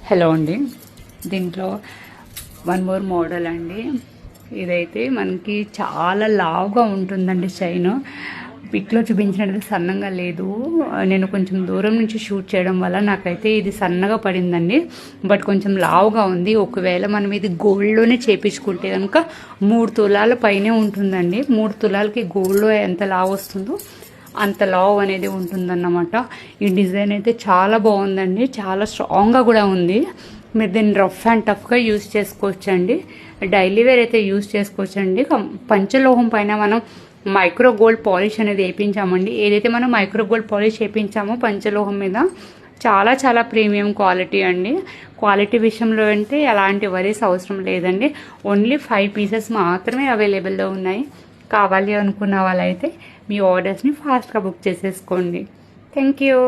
Hello అండి, దీంట్లో one more model అండి. ఇదైతే మనకి చాలా లావుగా ఉంటుందండి. చైన్ పిక్లో చూపించినట్టు సన్నగా లేదు. నేను కొంచెం దూరం నుంచి షూట్ చేయడం వల్ల నాకైతే ఇది సన్నగా పడిందండి. బట్ కొంచెం లావుగా ఉంది. ఒకవేళ మనం ఇది గోల్డ్లోనే చేపించుకుంటే కనుక 3 తులాల పైనే ఉంటుందండి. 3 తులాలకి గోల్డ్లో ఎంత లావు వస్తుందో అంత లావ్ అనేది ఉంటుందన్నమాట. ఈ డిజైన్ అయితే చాలా బాగుందండి. చాలా స్ట్రాంగ్గా కూడా ఉంది. మీరు దీన్ని రఫ్ అండ్ టఫ్గా యూజ్ చేసుకోవచ్చండి. డైలీ వేర్ అయితే యూజ్ చేసుకోవచ్చండి. పంచలోహం పైన మనం మైక్రో గోల్డ్ పాలిష్ అనేది వేయించామండి. ఏదైతే మనం మైక్రో గోల్డ్ పాలిష్ వేయించామో పంచలోహం మీద చాలా చాలా ప్రీమియం క్వాలిటీ అండి. క్వాలిటీ విషయంలో అంటే ఎలాంటి వరీస్ అవసరం లేదండి. ఓన్లీ 5 పీసెస్ మాత్రమే అవైలబుల్లో ఉన్నాయి. కావాలి అనుకున్న వాళ్ళైతే మీ ఆర్డర్స్ని ఫాస్ట్గా బుక్ చేసేసుకోండి. Thank you.